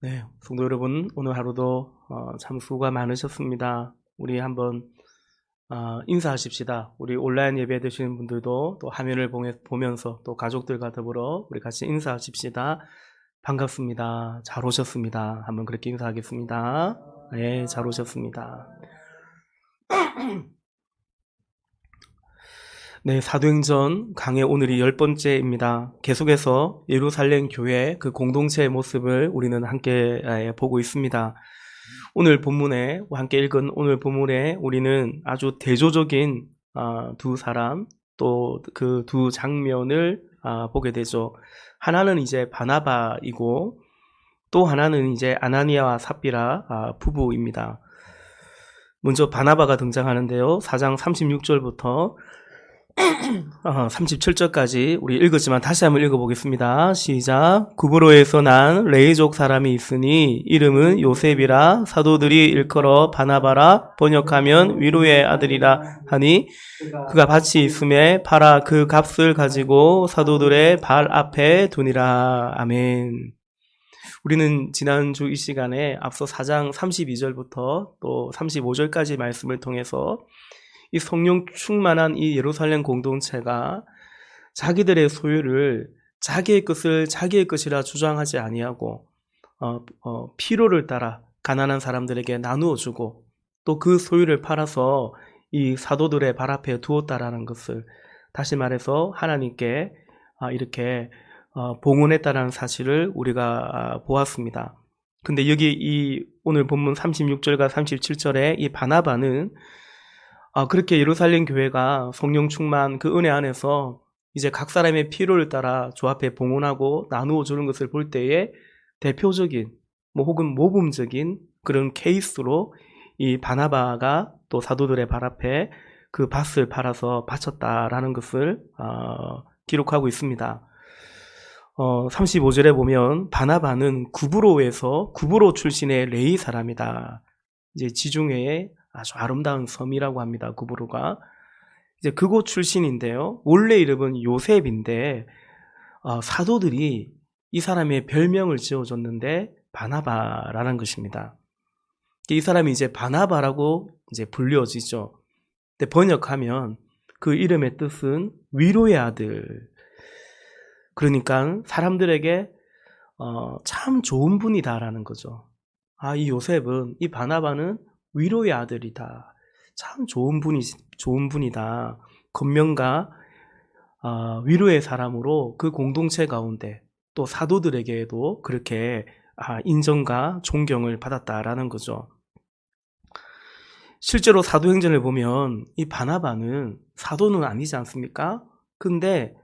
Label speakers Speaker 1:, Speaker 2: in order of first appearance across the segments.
Speaker 1: 네, 성도 여러분, 오늘 하루도 참 수고가 많으셨습니다. 우리 한번 인사하십시다. 우리 온라인 예배 드시는 분들도 또 화면을 보면서 또 가족들과 더불어 우리 같이 인사하십시다. 반갑습니다. 잘 오셨습니다. 한번 그렇게 인사하겠습니다. 네, 잘 오셨습니다. 네, 사도행전 강해 오늘이 10번째입니다. 계속해서 예루살렘 교회 그 공동체의 모습을 우리는 함께 보고 있습니다. 오늘 본문에 함께 읽은 오늘 본문에 우리는 아주 대조적인 두 사람 또 그 두 장면을 보게 되죠. 하나는 이제 바나바이고 또 하나는 이제 아나니아와 삽비라 부부입니다. 먼저 바나바가 등장하는데요. 4장 36절부터 37절까지 우리 읽었지만 다시 한번 읽어보겠습니다. 시작. 구브로에서 난 레이족 사람이 있으니 이름은 요셉이라 사도들이 일컬어 바나바라 번역하면 위로의 아들이라 하니 그가 밭이 있음에 팔아 그 값을 가지고 사도들의 발 앞에 두니라. 아멘. 우리는 지난주 이 시간에 앞서 4장 32절부터 또 35절까지 말씀을 통해서 이 성령 충만한 이 예루살렘 공동체가 자기들의 소유를 자기의 것을 자기의 것이라 주장하지 아니하고 필요를 따라 가난한 사람들에게 나누어 주고 또 그 소유를 팔아서 이 사도들의 발 앞에 두었다라는 것을 다시 말해서 하나님께 이렇게 봉헌했다라는 사실을 우리가 보았습니다. 근데 여기 이 오늘 본문 36절과 37절에 이 바나바는 그렇게 예루살렘 교회가 성령 충만 그 은혜 안에서 이제 각 사람의 필요를 따라 주 앞에 봉헌하고 나누어 주는 것을 볼 때에 대표적인 혹은 모범적인 그런 케이스로 이 바나바가 또 사도들의 발 앞에 그 밭을 팔아서 바쳤다라는 것을 기록하고 있습니다. 35절에 보면 바나바는 구브로 출신의 레위 사람이다. 이제 지중해의 아주 아름다운 섬이라고 합니다. 구브로가. 이제 그곳 출신인데요. 원래 이름은 요셉인데 사도들이 이 사람의 별명을 지어줬는데 바나바라는 것입니다. 이 사람이 이제 바나바라고 이제 불려지죠. 근데 번역하면 그 이름의 뜻은 위로의 아들. 그러니까 사람들에게 참 좋은 분이다라는 거죠. 이 요셉은, 이 바나바는 위로의 아들이다. 참 좋은 분이다. 권면과 위로의 사람으로 그 공동체 가운데 또 사도들에게도 그렇게 인정과 존경을 받았다라는 거죠. 실제로 사도행전을 보면 이 바나바는 사도는 아니지 않습니까? 근데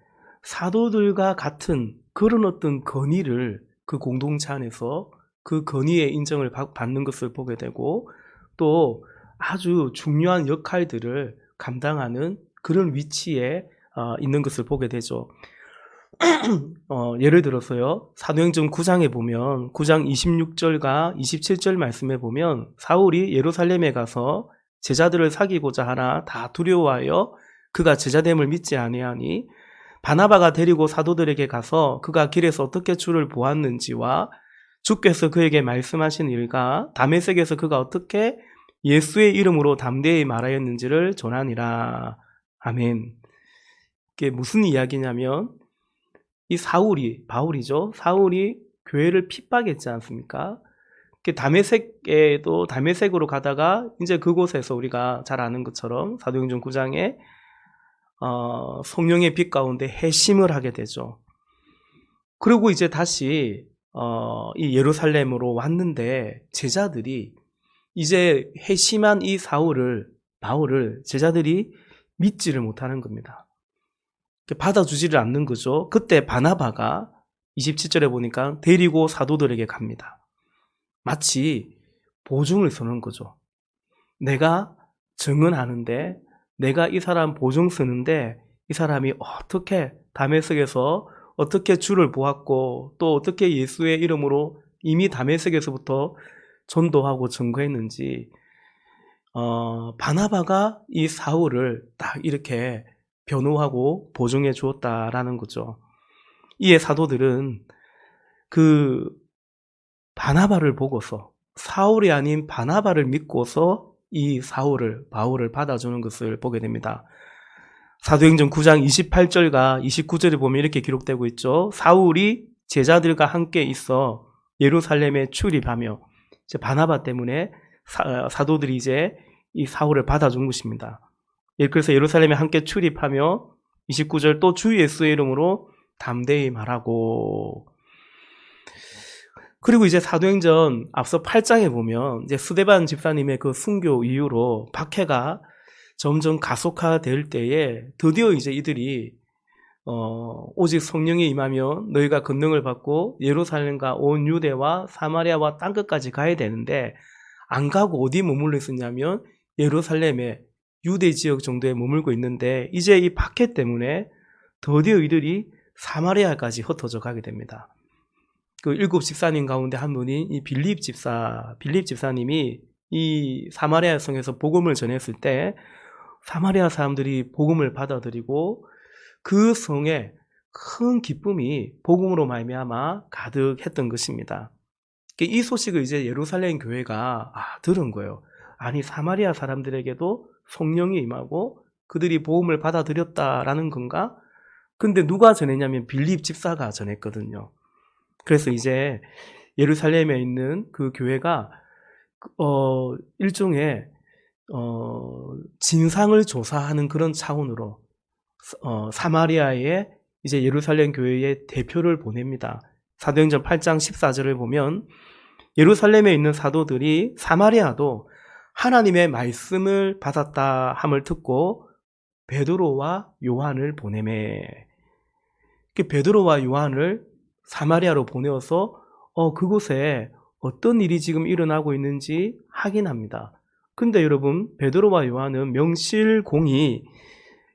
Speaker 1: 사도들과 같은 그런 어떤 권위를 그 공동체 안에서 그 권위의 인정을 받는 것을 보게 되고 또 아주 중요한 역할들을 감당하는 그런 위치에 있는 것을 보게 되죠. 예를 들어서요. 사도행전 9장에 보면 9장 26절과 27절 말씀에 보면 사울이 예루살렘에 가서 제자들을 사귀고자 하나 다 두려워하여 그가 제자됨을 믿지 아니하니 바나바가 데리고 사도들에게 가서 그가 길에서 어떻게 주를 보았는지와 주께서 그에게 말씀하신 일과 다메섹에서 그가 어떻게 예수의 이름으로 담대히 말하였는지를 전하니라. 아멘. 이게 무슨 이야기냐면 이 바울이죠. 사울이 교회를 핍박했지 않습니까? 다메섹으로 가다가 이제 그곳에서 우리가 잘 아는 것처럼 사도행전 9장에 성령의 빛 가운데 회심을 하게 되죠. 그리고 이제 다시 이 예루살렘으로 왔는데 제자들이 이제 회심한 이 바울을 제자들이 믿지를 못하는 겁니다. 받아주지를 않는 거죠. 그때 바나바가 27절에 보니까 데리고 사도들에게 갑니다. 마치 보증을 서는 거죠. 내가 증언하는데 내가 이 사람 보증 쓰는데 이 사람이 어떻게 다메섹에서 어떻게 주를 보았고 또 어떻게 예수의 이름으로 이미 다메섹에서부터 전도하고 증거했는지 바나바가 이 사울을 딱 이렇게 변호하고 보증해 주었다라는 거죠. 이에 사도들은 그 바나바를 보고서, 사울이 아닌 바나바를 믿고서 이 바울을 받아주는 것을 보게 됩니다. 사도행전 9장 28절과 29절에 보면 이렇게 기록되고 있죠. 사울이 제자들과 함께 있어 예루살렘에 출입하며, 이제 바나바 때문에 사도들이 이제 이 사울을 받아준 것입니다. 그래서 예루살렘에 함께 출입하며 29절 또 주 예수의 이름으로 담대히 말하고. 그리고 이제 사도행전 앞서 8장에 보면 이제 스데반 집사님의 그 순교 이후로 박해가 점점 가속화될 때에 드디어 이제 이들이 오직 성령이 임하면 너희가 권능을 받고 예루살렘과 온 유대와 사마리아와 땅끝까지 가야 되는데 안 가고 어디 머물러 있었냐면 예루살렘의 유대 지역 정도에 머물고 있는데 이제 이 박해 때문에 드디어 이들이 사마리아까지 흩어져 가게 됩니다. 그 7 집사님 가운데 한 분이 이 빌립 집사님이 이 사마리아 성에서 복음을 전했을 때 사마리아 사람들이 복음을 받아들이고 그 성에 큰 기쁨이 복음으로 말미암아 가득했던 것입니다. 이 소식을 이제 예루살렘 교회가 들은 거예요. 아니, 사마리아 사람들에게도 성령이 임하고 그들이 복음을 받아들였다라는 건가? 근데 누가 전했냐면 빌립 집사가 전했거든요. 그래서 이제 예루살렘에 있는 그 교회가 일종의 진상을 조사하는 그런 차원으로 사마리아에 이제 예루살렘 교회의 대표를 보냅니다. 사도행전 8장 14절을 보면 예루살렘에 있는 사도들이 사마리아도 하나님의 말씀을 받았다 함을 듣고 베드로와 요한을 보내매. 베드로와 요한을 사마리아로 보내어서 그곳에 어떤 일이 지금 일어나고 있는지 확인합니다. 근데 여러분, 베드로와 요한은 명실공히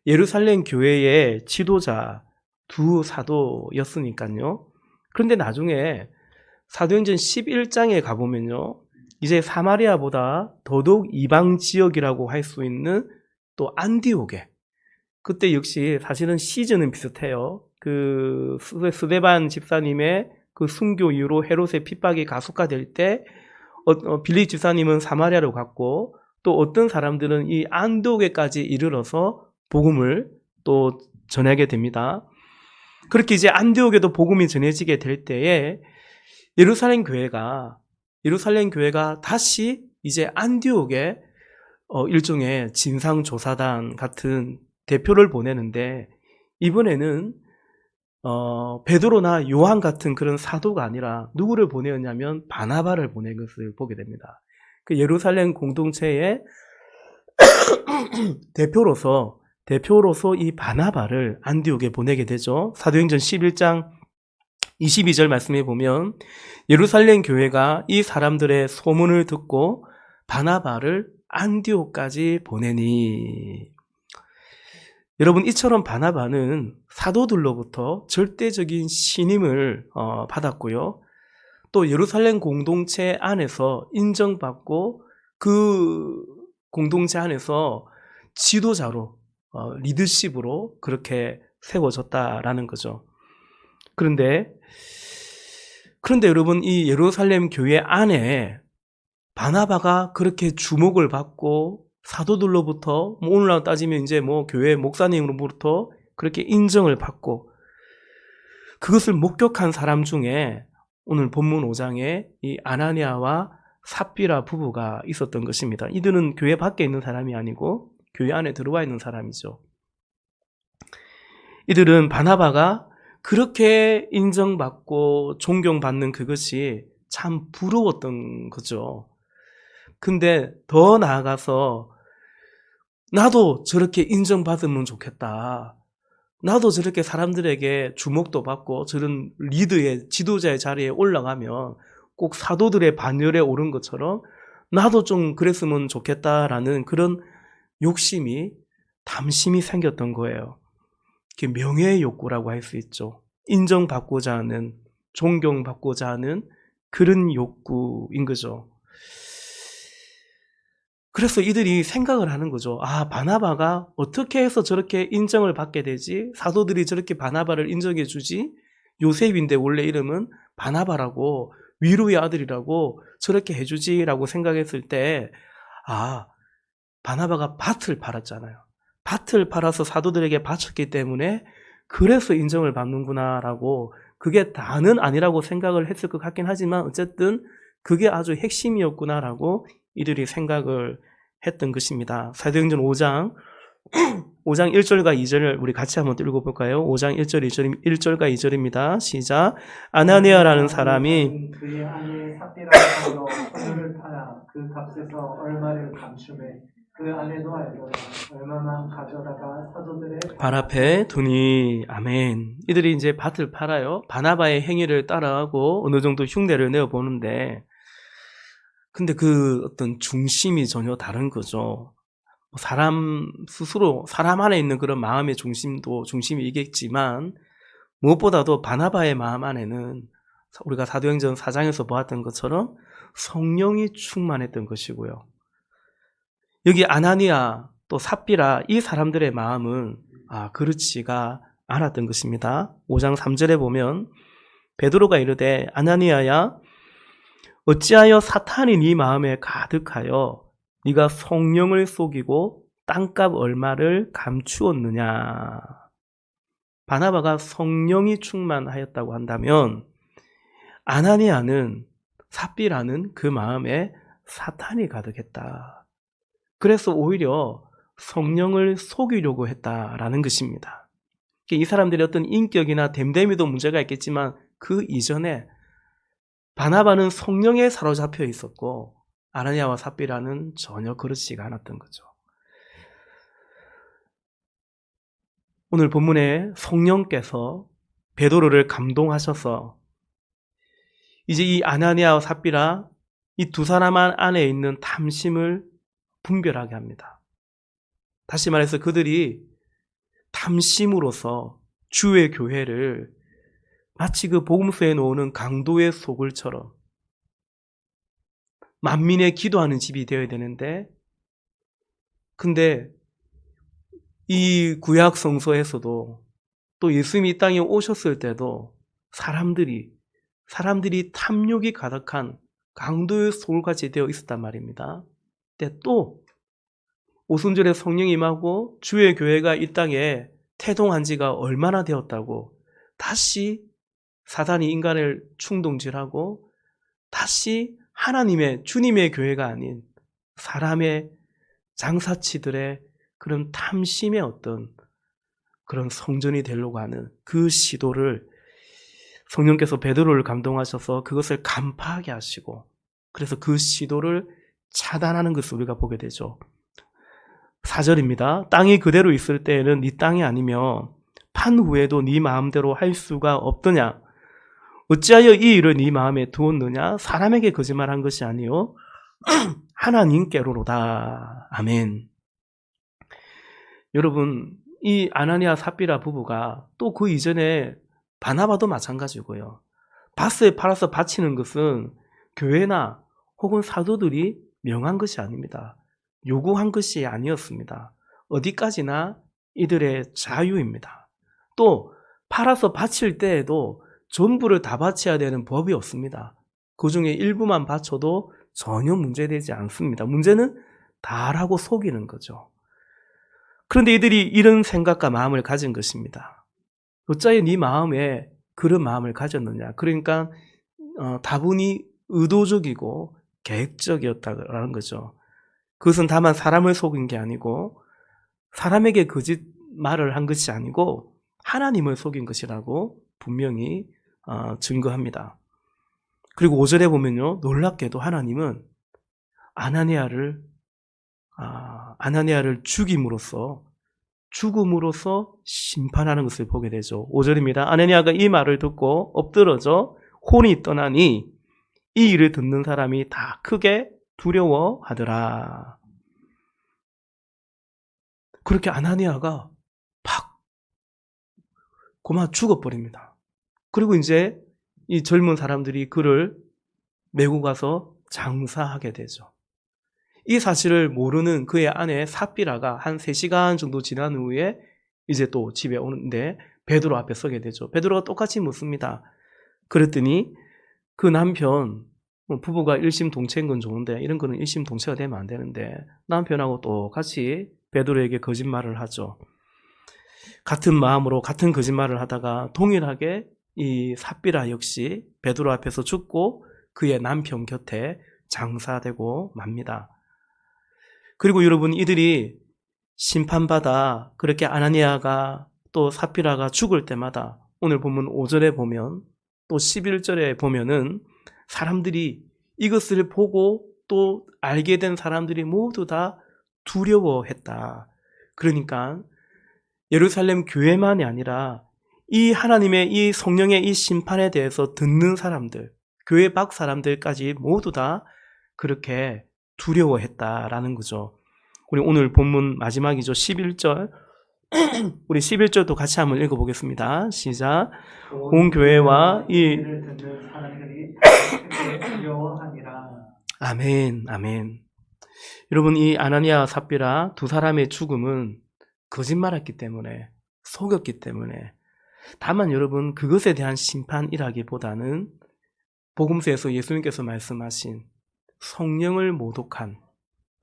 Speaker 1: 예루살렘 교회의 지도자 두 사도였으니까요. 그런데 나중에 사도행전 11장에 가보면요, 이제 사마리아보다 더더욱 이방 지역이라고 할 수 있는 또 안디옥에, 그때 역시 사실은 시즌은 비슷해요. 그 스데반 집사님의 그 순교 이후로 헤롯의 핍박이 가속화될 때 빌립 집사님은 사마리아로 갔고 또 어떤 사람들은 이 안디옥에까지 이르러서 복음을 또 전하게 됩니다. 그렇게 이제 안디옥에도 복음이 전해지게 될 때에 예루살렘 교회가 다시 이제 안디옥에 일종의 진상조사단 같은 대표를 보내는데 이번에는 베드로나 요한 같은 그런 사도가 아니라 누구를 보내었냐면 바나바를 보낸 것을 보게 됩니다. 그 예루살렘 공동체의 대표로서 이 바나바를 안디옥에 보내게 되죠. 사도행전 11장 22절 말씀에 보면 예루살렘 교회가 이 사람들의 소문을 듣고 바나바를 안디옥까지 보내니. 여러분, 이처럼 바나바는 사도들로부터 절대적인 신임을 받았고요. 또 예루살렘 공동체 안에서 인정받고 그 공동체 안에서 지도자로 리더십으로 그렇게 세워졌다라는 거죠. 그런데 여러분, 이 예루살렘 교회 안에 바나바가 그렇게 주목을 받고 사도들로부터 오늘날 따지면 이제 교회 목사님으로부터 그렇게 인정을 받고 그것을 목격한 사람 중에 오늘 본문 5장에 이 아나니아와 삽비라 부부가 있었던 것입니다. 이들은 교회 밖에 있는 사람이 아니고 교회 안에 들어와 있는 사람이죠. 이들은 바나바가 그렇게 인정받고 존경받는 그것이 참 부러웠던 거죠. 근데 더 나아가서 나도 저렇게 인정받으면 좋겠다. 나도 저렇게 사람들에게 주목도 받고 저런 리더의 지도자의 자리에 올라가면 꼭 사도들의 반열에 오른 것처럼 나도 좀 그랬으면 좋겠다라는 그런 욕심이 담심이 생겼던 거예요. 그게 명예의 욕구라고 할 수 있죠. 인정받고자 하는, 존경받고자 하는 그런 욕구인 거죠. 그래서 이들이 생각을 하는 거죠. 바나바가 어떻게 해서 저렇게 인정을 받게 되지? 사도들이 저렇게 바나바를 인정해 주지? 요셉인데 원래 이름은 바나바라고 위로의 아들이라고 저렇게 해주지라고 생각했을 때, 바나바가 밭을 팔았잖아요. 밭을 팔아서 사도들에게 바쳤기 때문에 그래서 인정을 받는구나라고, 그게 다는 아니라고 생각을 했을 것 같긴 하지만 어쨌든 그게 아주 핵심이었구나라고 이들이 생각을 했던 것입니다. 사도행전 5장 1절과 2절을 우리 같이 한번 읽어볼까요? 5장 1절과 2절입니다. 시작. 아나니아라는 사람이
Speaker 2: 그의 아내 삽비라로 소유를 팔아 그 값에서 얼마를 감추매 그 아내도 알더라. 얼마만 가져다가 사도들의
Speaker 1: 발 앞에 두니. 아멘. 이들이 이제 밭을 팔아요. 바나바의 행위를 따라하고 어느 정도 흉내를 내어보는데, 근데 그 어떤 중심이 전혀 다른 거죠. 사람 스스로, 사람 안에 있는 그런 마음의 중심이 있겠지만, 무엇보다도 바나바의 마음 안에는 우리가 사도행전 4장에서 보았던 것처럼 성령이 충만했던 것이고요. 여기 아나니아 또 삽비라 이 사람들의 마음은 그렇지가 않았던 것입니다. 5장 3절에 보면 베드로가 이르되 아나니아야 어찌하여 사탄이 네 마음에 가득하여 네가 성령을 속이고 땅값 얼마를 감추었느냐. 바나바가 성령이 충만하였다고 한다면 아나니아는 삽비라는 그 마음에 사탄이 가득했다. 그래서 오히려 성령을 속이려고 했다라는 것입니다. 이 사람들의 어떤 인격이나 됨됨이도 문제가 있겠지만 그 이전에 바나바는 성령에 사로잡혀 있었고 아나니아와 삽비라는 전혀 그렇지가 않았던 거죠. 오늘 본문에 성령께서 베드로를 감동하셔서 이제 이 아나니아와 삽비라 이 두 사람 안에 있는 탐심을 분별하게 합니다. 다시 말해서 그들이 탐심으로서 주의 교회를 마치 그 복음서에 놓는 강도의 소굴처럼 만민의 기도하는 집이 되어야 되는데, 근데 이 구약 성서에서도 또 예수님이 이 땅에 오셨을 때도 사람들이 탐욕이 가득한 강도의 소굴같이 되어 있었단 말입니다. 근데 또 오순절에 성령이 임하고 주의 교회가 이 땅에 태동한 지가 얼마나 되었다고 다시 사단이 인간을 충동질하고 다시 하나님의 주님의 교회가 아닌 사람의 장사치들의 그런 탐심의 어떤 그런 성전이 되려고 하는 그 시도를 성령께서 베드로를 감동하셔서 그것을 간파하게 하시고, 그래서 그 시도를 차단하는 것을 우리가 보게 되죠. 4절입니다. 땅이 그대로 있을 때에는 네 땅이 아니며 판 후에도 네 마음대로 할 수가 없더냐. 어찌하여 이 일을 네 마음에 두었느냐. 사람에게 거짓말한 것이 아니요 하나님께로로다. 아멘. 여러분, 이 아나니아 삽비라 부부가 또 그 이전에 바나바도 마찬가지고요. 밭을 팔아서 바치는 것은 교회나 혹은 사도들이 명한 것이 아닙니다. 요구한 것이 아니었습니다. 어디까지나 이들의 자유입니다. 또 팔아서 바칠 때에도 전부를 다 바쳐야 되는 법이 없습니다. 그 중에 일부만 바쳐도 전혀 문제되지 않습니다. 문제는 다라고 속이는 거죠. 그런데 이들이 이런 생각과 마음을 가진 것입니다. 어찌하여 네 마음에 그런 마음을 가졌느냐. 그러니까 다분히 의도적이고 계획적이었다는 거죠. 그것은 다만 사람을 속인 게 아니고 사람에게 거짓말을 한 것이 아니고 하나님을 속인 것이라고 분명히 증거합니다. 그리고 5절에 보면요, 놀랍게도 하나님은 아나니아를 죽음으로써 심판하는 것을 보게 되죠. 5절입니다. 아나니아가 이 말을 듣고 엎드러져 혼이 떠나니 이 일을 듣는 사람이 다 크게 두려워하더라. 그렇게 아나니아가 팍 고마 죽어버립니다. 그리고 이제 이 젊은 사람들이 그를 메고 가서 장사하게 되죠. 이 사실을 모르는 그의 아내 삽비라가 한 3시간 정도 지난 후에 이제 또 집에 오는데 베드로 앞에 서게 되죠. 베드로가 똑같이 묻습니다. 그랬더니 그 남편, 부부가 일심동체인 건 좋은데 이런 거는 일심동체가 되면 안 되는데 남편하고 똑같이 베드로에게 거짓말을 하죠. 같은 마음으로 같은 거짓말을 하다가 동일하게 이 삽비라 역시 베드로 앞에서 죽고 그의 남편 곁에 장사되고 맙니다. 그리고 여러분, 이들이 심판받아 그렇게 아나니아가 또 삽비라가 죽을 때마다 오늘 본문 5절에 보면 또 11절에 보면은 사람들이 이것을 보고 또 알게 된 사람들이 모두 다 두려워했다. 그러니까 예루살렘 교회만이 아니라 이 하나님의 이 성령의 이 심판에 대해서 듣는 사람들, 교회 밖 사람들까지 모두 다 그렇게 두려워했다라는 거죠. 우리 오늘 본문 마지막이죠. 11절. 우리 11절도 같이 한번 읽어보겠습니다. 시작. 온 교회와 이
Speaker 2: 이를 듣는 사람들이 크게 두려워하니라.
Speaker 1: 아멘, 아멘. 여러분, 이 아나니아와 삽비라 두 사람의 죽음은 거짓말했기 때문에, 속였기 때문에, 다만 여러분, 그것에 대한 심판이라기보다는 복음서에서 예수님께서 말씀하신 성령을 모독한,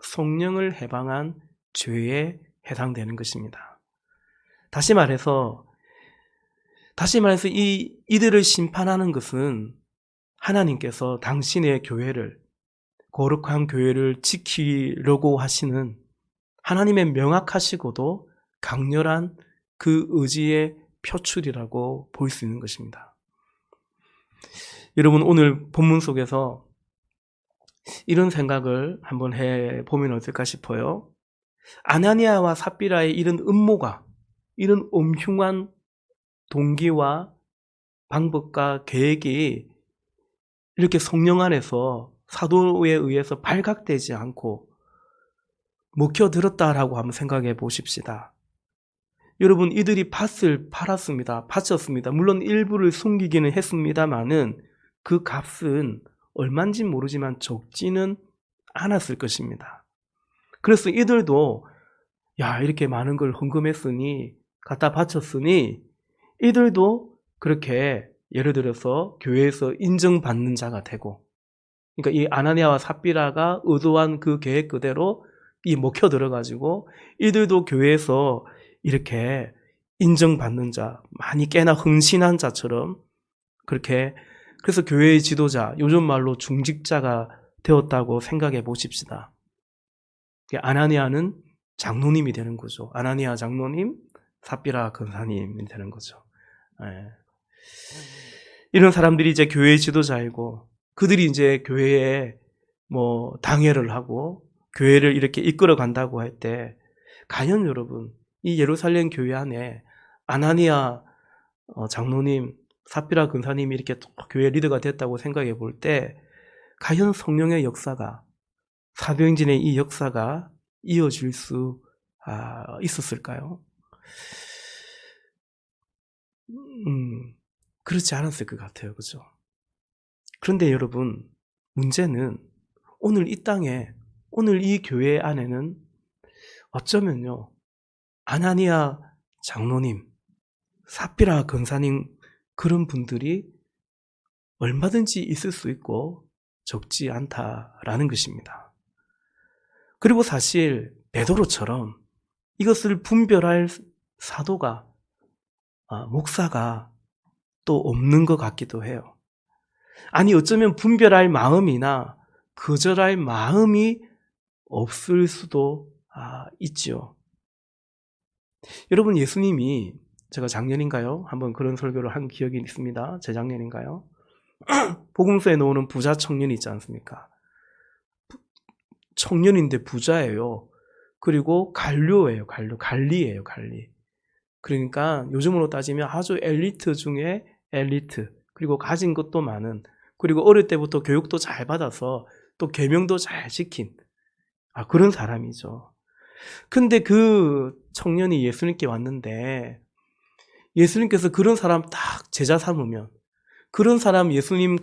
Speaker 1: 성령을 해방한 죄에 해당되는 것입니다. 다시 말해서 이들을 심판하는 것은 하나님께서 당신의 교회를, 거룩한 교회를 지키려고 하시는 하나님의 명확하시고도 강렬한 그 의지의 표출이라고 볼 수 있는 것입니다. 여러분, 오늘 본문 속에서 이런 생각을 한번 해보면 어떨까 싶어요. 아나니아와 삽비라의 이런 음모가, 이런 엄흉한 동기와 방법과 계획이 이렇게 성령 안에서 사도에 의해서 발각되지 않고 먹혀들었다라고 한번 생각해 보십시다. 여러분, 이들이 밭을 팔았습니다. 바쳤습니다. 물론 일부를 숨기기는 했습니다만은 그 값은 얼마인지 모르지만 적지는 않았을 것입니다. 그래서 이들도 이렇게 많은 걸 헌금했으니, 갖다 바쳤으니 이들도 그렇게 예를 들어서 교회에서 인정받는 자가 되고, 그러니까 이 아나니아와 삽비라가 의도한 그 계획 그대로 이 먹혀 들어가지고 이들도 교회에서 이렇게 인정받는 자, 많이 꽤나 흥신한 자처럼 그렇게, 그래서 교회의 지도자, 요즘 말로 중직자가 되었다고 생각해 보십시다. 아나니아는 장로님이 되는 거죠. 아나니아 장로님, 삽비라 권사님이 되는 거죠. 이런 사람들이 이제 교회의 지도자이고, 그들이 이제 교회에 당회를 하고 교회를 이렇게 이끌어 간다고 할 때, 과연 여러분, 이 예루살렘 교회 안에 아나니아 장로님, 삽비라 근사님이 이렇게 교회 리더가 됐다고 생각해 볼 때, 과연 성령의 역사가, 사도행전의 이 역사가 이어질 수 있었을까요? 그렇지 않았을 것 같아요. 그죠? 그런데 여러분, 문제는 오늘 이 땅에, 오늘 이 교회 안에는 어쩌면요, 아나니아 장로님, 삽비라 권사님, 그런 분들이 얼마든지 있을 수 있고 적지 않다라는 것입니다. 그리고 사실 베드로처럼 이것을 분별할 사도가, 목사가 또 없는 것 같기도 해요. 아니, 어쩌면 분별할 마음이나 거절할 마음이 없을 수도 있죠. 여러분, 예수님이, 제가 작년인가요? 한번 그런 설교를 한 기억이 있습니다. 재작년인가요? 복음서에 나오는 부자 청년이 있지 않습니까? 청년인데 부자예요. 그리고 관료예요. 관리예요. 그러니까 요즘으로 따지면 아주 엘리트 중에 엘리트, 그리고 가진 것도 많은, 그리고 어릴 때부터 교육도 잘 받아서 또 계명도 잘 지킨 그런 사람이죠. 근데 그 청년이 예수님께 왔는데, 예수님께서 그런 사람 딱 제자 삼으면, 그런 사람 예수님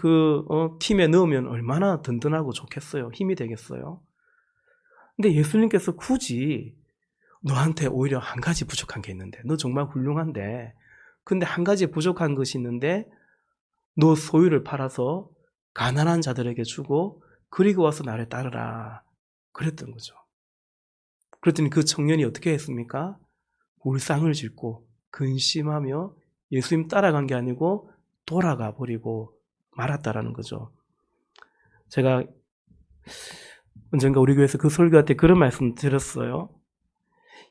Speaker 1: 팀에 넣으면 얼마나 든든하고 좋겠어요. 힘이 되겠어요. 근데 예수님께서 굳이 너한테 오히려 한 가지 부족한 게 있는데, 너 정말 훌륭한데, 근데 한 가지 부족한 것이 있는데, 너 소유를 팔아서 가난한 자들에게 주고 그리고 와서 나를 따르라 그랬던 거죠. 그랬더니 그 청년이 어떻게 했습니까? 울상을 짓고 근심하며 예수님 따라간 게 아니고 돌아가 버리고 말았다라는 거죠. 제가 언젠가 우리 교회에서 그 설교할 때 그런 말씀 드렸어요.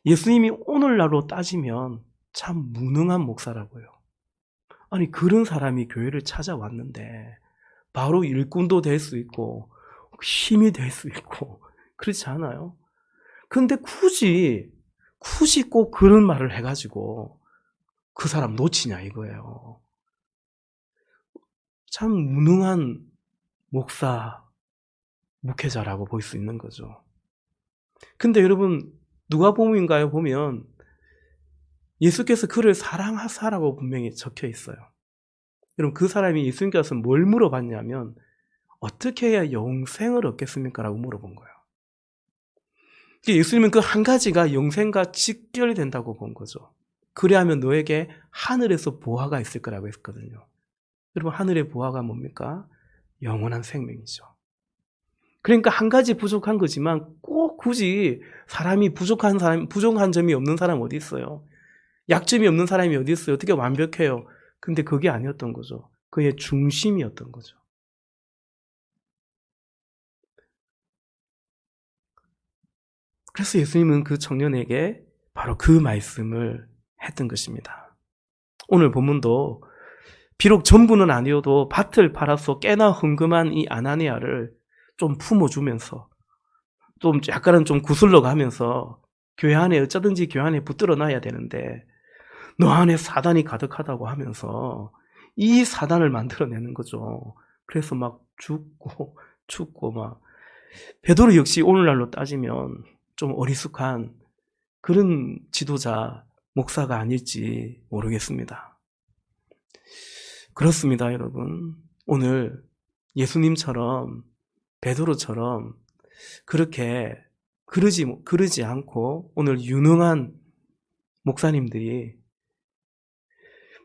Speaker 1: 예수님이 오늘날로 따지면 참 무능한 목사라고요. 아니 그런 사람이 교회를 찾아왔는데 바로 일꾼도 될 수 있고 힘이 될 수 있고 그렇지 않아요? 근데 굳이 꼭 그런 말을 해가지고 그 사람 놓치냐 이거예요. 참 무능한 목회자라고 볼 수 있는 거죠. 근데 여러분 누가복음인가요? 보면 예수께서 그를 사랑하사라고 분명히 적혀 있어요. 여러분 그 사람이 예수님께서 뭘 물어봤냐면 어떻게 해야 영생을 얻겠습니까? 라고 물어본 거예요. 예수님은 그 한 가지가 영생과 직결된다고 본 거죠. 그래야면 너에게 하늘에서 보화가 있을 거라고 했거든요. 여러분 하늘의 보화가 뭡니까? 영원한 생명이죠. 그러니까 한 가지 부족한 거지만 꼭 굳이 사람이 부족한 점이 없는 사람 어디 있어요? 약점이 없는 사람이 어디 있어요? 어떻게 완벽해요? 근데 그게 아니었던 거죠. 그의 중심이었던 거죠. 그래서 예수님은 그 청년에게 바로 그 말씀을 했던 것입니다. 오늘 본문도 비록 전부는 아니어도 밭을 팔아서 꽤나 흥금한 이 아나니아를 좀 품어주면서 좀 약간은 좀 구슬러 가면서 교회 안에 어쩌든지 교회 안에 붙들어 놔야 되는데 너 안에 사단이 가득하다고 하면서 이 사단을 만들어내는 거죠. 그래서 막 죽고 막 베드로 역시 오늘날로 따지면 좀 어리숙한 그런 지도자, 목사가 아닐지 모르겠습니다. 그렇습니다, 여러분. 오늘 예수님처럼 베드로처럼 그렇게 그러지 않고 오늘 유능한 목사님들이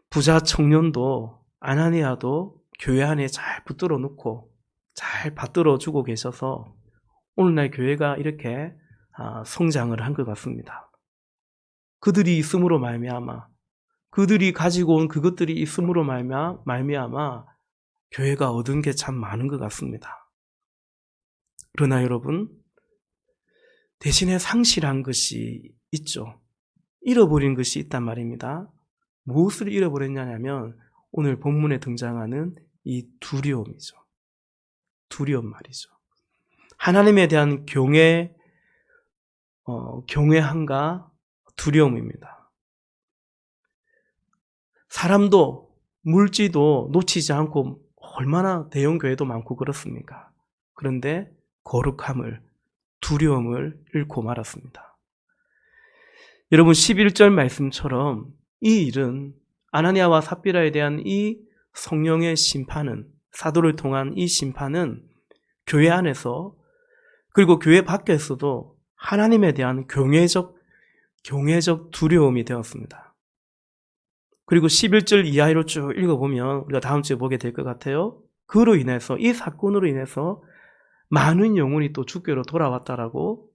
Speaker 1: 부자 청년도 아나니아도 교회 안에 잘 붙들어 놓고 잘 받들어 주고 계셔서 오늘날 교회가 이렇게 성장을 한 것 같습니다. 그들이 있음으로 말미암아 그들이 가지고 온 그것들이 있음으로 말미암아 교회가 얻은 게 참 많은 것 같습니다. 그러나 여러분 대신에 상실한 것이 있죠. 잃어버린 것이 있단 말입니다. 무엇을 잃어버렸냐면 오늘 본문에 등장하는 이 두려움이죠. 두려움 말이죠. 하나님에 대한 경외함과 두려움입니다. 사람도 물질도 놓치지 않고 얼마나 대형 교회도 많고 그렇습니까? 그런데 거룩함을 두려움을 잃고 말았습니다. 여러분 11절 말씀처럼 이 일은 아나니아와 삽비라에 대한 이 성령의 심판은 사도를 통한 이 심판은 교회 안에서 그리고 교회 밖에서도 하나님에 대한 경외적 두려움이 되었습니다. 그리고 11절 이하로 쭉 읽어보면 우리가 다음 주에 보게 될 것 같아요. 그로 인해서 이 사건으로 인해서 많은 영혼이 또 주께로 돌아왔다라고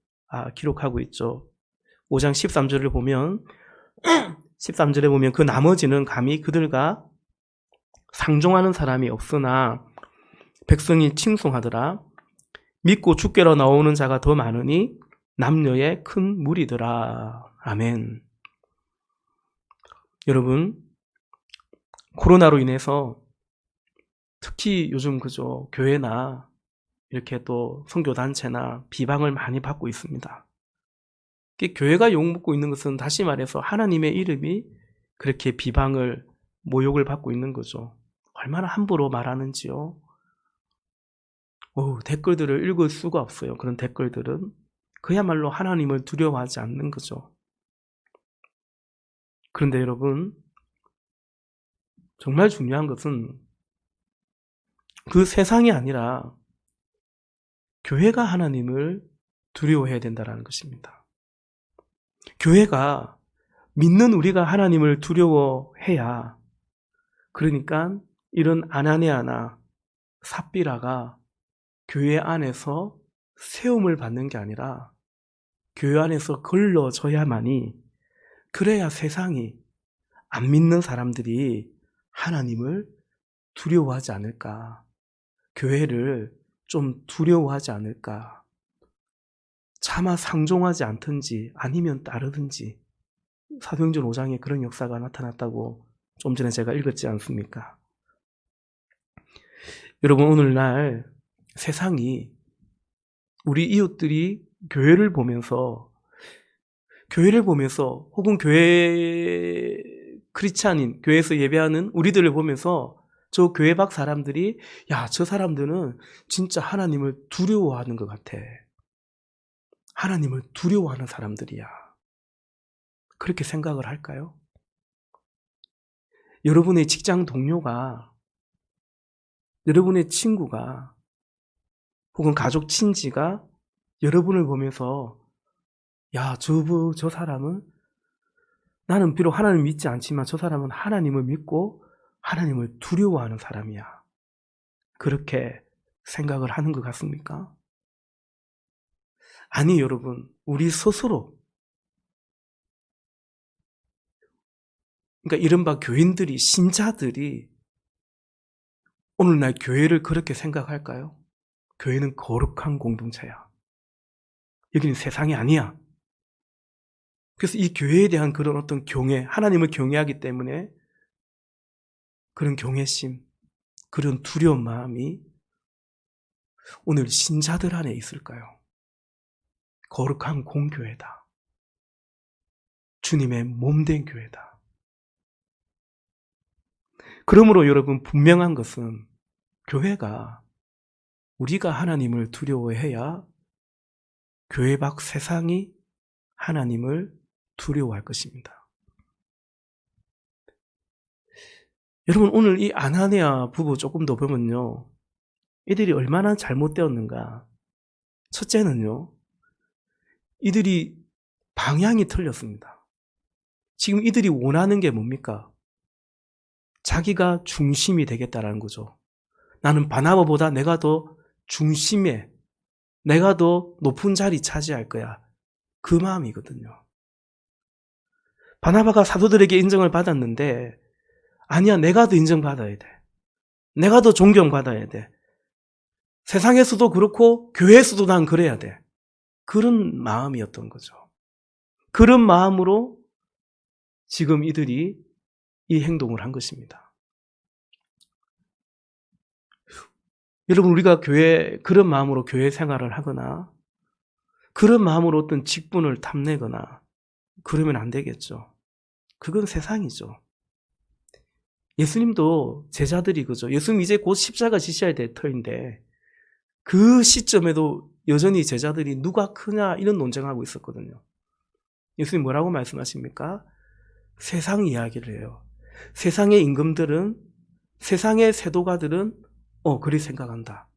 Speaker 1: 기록하고 있죠. 5장 13절을 보면 13절에 보면 그 나머지는 감히 그들과 상종하는 사람이 없으나 백성이 칭송하더라. 믿고 주께로 나오는 자가 더 많으니 남녀의 큰 무리더라. 아멘. 여러분 코로나로 인해서 특히 요즘 교회나 이렇게 또 선교단체나 비방을 많이 받고 있습니다. 교회가 욕먹고 있는 것은 다시 말해서 하나님의 이름이 그렇게 모욕을 받고 있는 거죠. 얼마나 함부로 말하는지요. 댓글들을 읽을 수가 없어요. 그런 댓글들은 그야말로 하나님을 두려워하지 않는 거죠. 그런데 여러분 정말 중요한 것은 그 세상이 아니라 교회가 하나님을 두려워해야 된다는 것입니다. 교회가 믿는 우리가 하나님을 두려워해야 그러니까 이런 아나니아나 삽비라가 교회 안에서 세움을 받는 게 아니라 교회 안에서 걸러져야만이, 그래야 세상이, 안 믿는 사람들이 하나님을 두려워하지 않을까, 교회를 좀 두려워하지 않을까, 차마 상종하지 않든지 아니면 따르든지. 사도행전 5장에 그런 역사가 나타났다고 좀 전에 제가 읽었지 않습니까? 여러분, 오늘날 세상이, 우리 이웃들이 교회를 보면서 혹은 교회 크리스찬인, 교회에서 예배하는 우리들을 보면서 저 교회 밖 사람들이, 야, 저 사람들은 진짜 하나님을 두려워하는 것 같아, 하나님을 두려워하는 사람들이야, 그렇게 생각을 할까요? 여러분의 직장 동료가, 여러분의 친구가, 혹은 가족 친지가 여러분을 보면서, 야, 저 사람은, 나는 비록 하나님을 믿지 않지만 저 사람은 하나님을 믿고 하나님을 두려워하는 사람이야, 그렇게 생각을 하는 것 같습니까? 아니, 여러분, 우리 스스로, 그러니까 이른바 교인들이, 신자들이 오늘날 교회를 그렇게 생각할까요? 교회는 거룩한 공동체야, 여기는 세상이 아니야. 그래서 이 교회에 대한 그런 어떤 경외, 하나님을 경외하기 때문에 그런 경외심, 그런 두려운 마음이 오늘 신자들 안에 있을까요? 거룩한 공교회다, 주님의 몸된 교회다. 그러므로 여러분, 분명한 것은 교회가, 우리가 하나님을 두려워해야 교회 밖 세상이 하나님을 두려워할 것입니다. 여러분, 오늘 이 아나니아 부부 조금 더 보면요, 이들이 얼마나 잘못되었는가. 첫째는요, 이들이 방향이 틀렸습니다. 지금 이들이 원하는 게 뭡니까? 자기가 중심이 되겠다라는 거죠. 나는 바나바보다 내가 더 중심에, 내가 더 높은 자리 차지할 거야, 그 마음이거든요. 바나바가 사도들에게 인정을 받았는데, 아니야, 내가 더 인정받아야 돼, 내가 더 존경받아야 돼, 세상에서도 그렇고 교회에서도 난 그래야 돼, 그런 마음이었던 거죠. 그런 마음으로 지금 이들이 이 행동을 한 것입니다. 여러분, 우리가 그런 마음으로 교회 생활을 하거나 그런 마음으로 어떤 직분을 탐내거나 그러면 안 되겠죠. 그건 세상이죠. 예수님도 제자들이, 그죠? 예수님 이제 곧 십자가 지셔야 될 터인데 그 시점에도 여전히 제자들이 누가 크냐 이런 논쟁하고 있었거든요. 예수님 뭐라고 말씀하십니까? 세상 이야기를 해요. 세상의 임금들은, 세상의 세도가들은 그리 생각한다.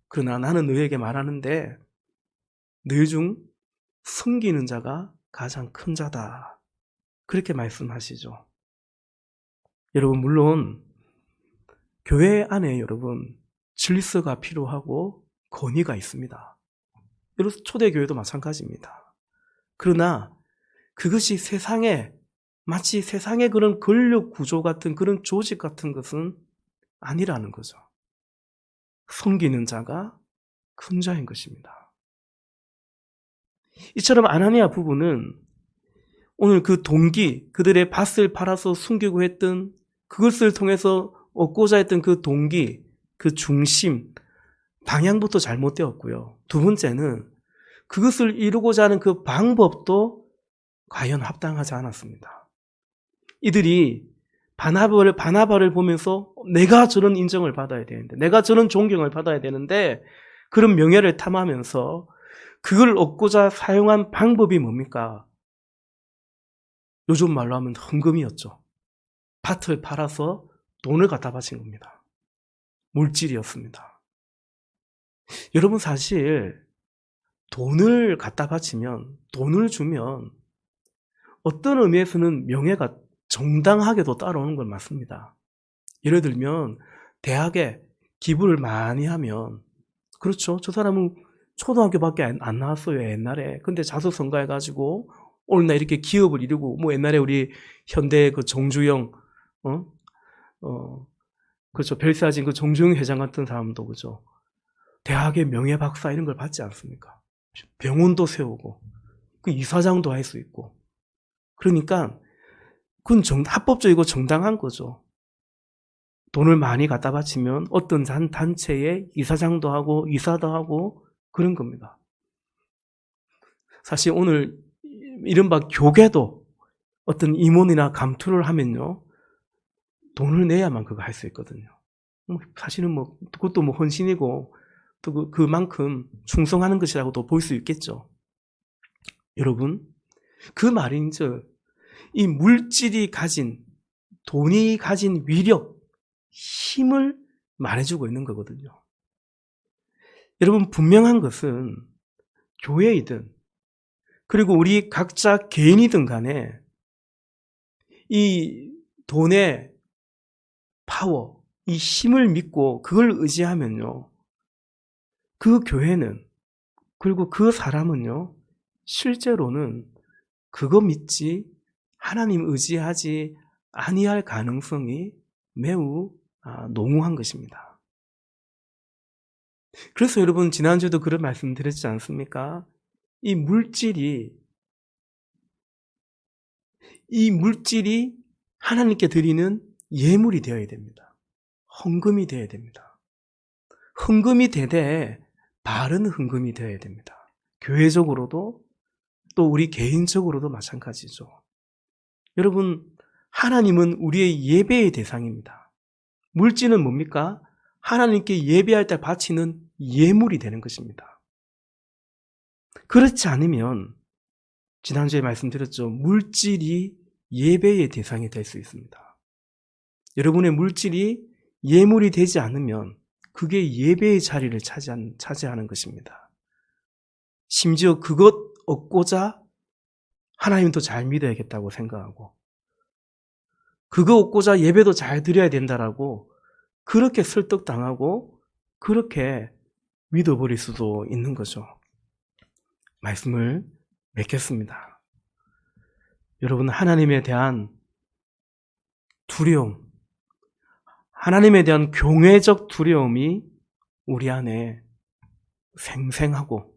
Speaker 1: 그러나 나는 너에게 말하는데 너희 중 섬기는 자가 가장 큰 자다, 그렇게 말씀하시죠. 여러분, 물론 교회 안에 여러분 질서가 필요하고 권위가 있습니다. 여러분, 초대교회도 마찬가지입니다. 그러나 그것이 마치 세상의 그런 권력 구조 같은 그런 조직 같은 것은 아니라는 거죠. 섬기는 자가 큰 자인 것입니다. 이처럼 아나니아 부부는 오늘 그 동기, 그들의 밭을 팔아서 숨기고 했던, 그것을 통해서 얻고자 했던 그 동기, 그 중심, 방향부터 잘못되었고요. 두 번째는 그것을 이루고자 하는 그 방법도 과연 합당하지 않았습니다. 이들이 바나바를 보면서 내가 저런 인정을 받아야 되는데, 내가 저런 존경을 받아야 되는데, 그런 명예를 탐하면서 그걸 얻고자 사용한 방법이 뭡니까? 요즘 말로 하면 헌금이었죠. 밭을 팔아서 돈을 갖다 바친 겁니다. 물질이었습니다. 여러분, 사실 돈을 갖다 바치면, 돈을 주면 어떤 의미에서는 명예가 정당하게도 따라오는 건 맞습니다. 예를 들면 대학에 기부를 많이 하면, 그렇죠. 저 사람은 초등학교밖에 안 나왔어요, 옛날에. 근데 자수성가해가지고 오늘날 이렇게 기업을 이루고, 뭐 옛날에 우리 현대 그 정주영, 그렇죠. 별사진 그 정주영 회장 같은 사람도, 그죠. 대학의 명예박사 이런 걸 받지 않습니까? 병원도 세우고, 그 이사장도 할 수 있고. 그러니까, 그건 합법적이고 정당한 거죠. 돈을 많이 갖다 바치면 어떤 단체의 이사장도 하고, 이사도 하고, 그런 겁니다. 사실 오늘 이른바 교계도 어떤 임원이나 감투를 하면요, 돈을 내야만 그거 할 수 있거든요. 사실은 뭐, 그것도 뭐 헌신이고, 또 그만큼 충성하는 것이라고도 볼 수 있겠죠. 여러분, 그 말인즉, 이 물질이 가진, 돈이 가진 위력, 힘을 말해주고 있는 거거든요. 여러분, 분명한 것은 교회이든, 그리고 우리 각자 개인이든 간에 이 돈의 파워, 이 힘을 믿고 그걸 의지하면요, 그 교회는, 그리고 그 사람은요, 실제로는 그거 믿지, 하나님 의지하지 아니할 가능성이 매우 농후한 것입니다. 그래서 여러분, 지난주에도 그런 말씀 드렸지 않습니까? 이 물질이 하나님께 드리는 예물이 되어야 됩니다. 헌금이 되어야 됩니다. 헌금이 되되 바른 헌금이 되어야 됩니다. 교회적으로도 또 우리 개인적으로도 마찬가지죠. 여러분, 하나님은 우리의 예배의 대상입니다. 물질은 뭡니까? 하나님께 예배할 때 바치는 예물이 되는 것입니다. 그렇지 않으면 지난주에 말씀드렸죠. 물질이 예배의 대상이 될 수 있습니다. 여러분의 물질이 예물이 되지 않으면 그게 예배의 자리를 차지하는 것입니다. 심지어 그것 얻고자 하나님 더 잘 믿어야겠다고 생각하고, 그거 얻고자 예배도 잘 드려야 된다라고 그렇게 설득당하고 그렇게 믿어버릴 수도 있는 거죠. 말씀을 맺겠습니다. 여러분, 하나님에 대한 두려움, 하나님에 대한 교회적 두려움이 우리 안에 생생하고,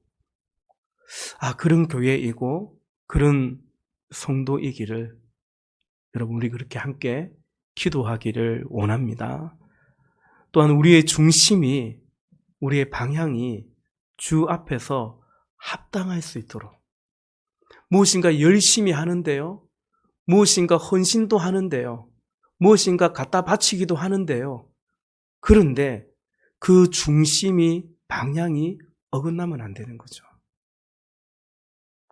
Speaker 1: 그런 교회이고 그런 성도이기를 여러분, 우리 그렇게 함께 기도하기를 원합니다. 또한 우리의 중심이, 우리의 방향이 주 앞에서 합당할 수 있도록, 무엇인가 열심히 하는데요, 무엇인가 헌신도 하는데요, 무엇인가 갖다 바치기도 하는데요, 그런데 그 중심이, 방향이 어긋나면 안 되는 거죠.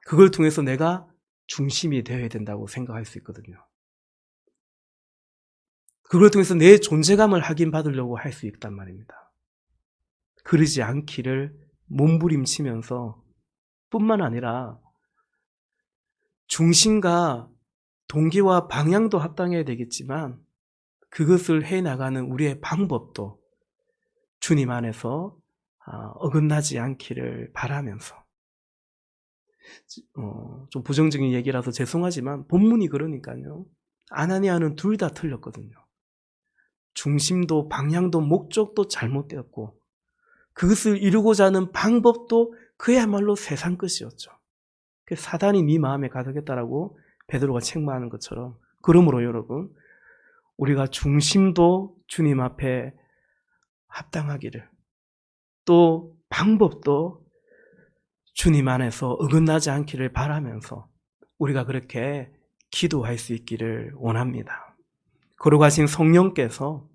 Speaker 1: 그걸 통해서 내가 중심이 되어야 된다고 생각할 수 있거든요. 그걸 통해서 내 존재감을 확인받으려고 할 수 있단 말입니다. 그러지 않기를 몸부림치면서 뿐만 아니라 중심과 동기와 방향도 합당해야 되겠지만 그것을 해나가는 우리의 방법도 주님 안에서 어긋나지 않기를 바라면서, 좀 부정적인 얘기라서 죄송하지만 본문이 그러니까요, 아나니아는 둘 다 틀렸거든요. 중심도 방향도 목적도 잘못되었고 그것을 이루고자 하는 방법도 그야말로 세상 것이었죠. 사단이 네 마음에 가득했다라고 베드로가 책망하는 것처럼, 그러므로 여러분, 우리가 중심도 주님 앞에 합당하기를, 또 방법도 주님 안에서 어긋나지 않기를 바라면서 우리가 그렇게 기도할 수 있기를 원합니다. 거룩하신 성령께서,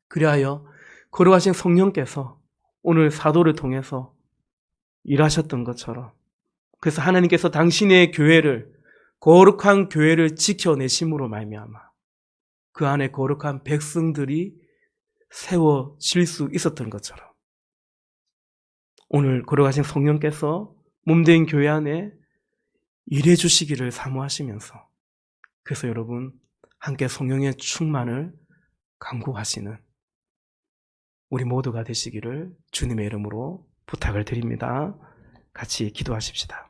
Speaker 1: 그리하여 거룩하신 성령께서 오늘 사도를 통해서 일하셨던 것처럼, 그래서 하나님께서 당신의 교회를, 거룩한 교회를 지켜내심으로 말미암아 그 안에 거룩한 백성들이 세워질 수 있었던 것처럼, 오늘 거룩하신 성령께서 몸된 교회 안에 일해 주시기를 사모하시면서, 그래서 여러분 함께 성령의 충만을 간구하시는 우리 모두가 되시기를 주님의 이름으로 부탁을 드립니다. 같이 기도하십시다.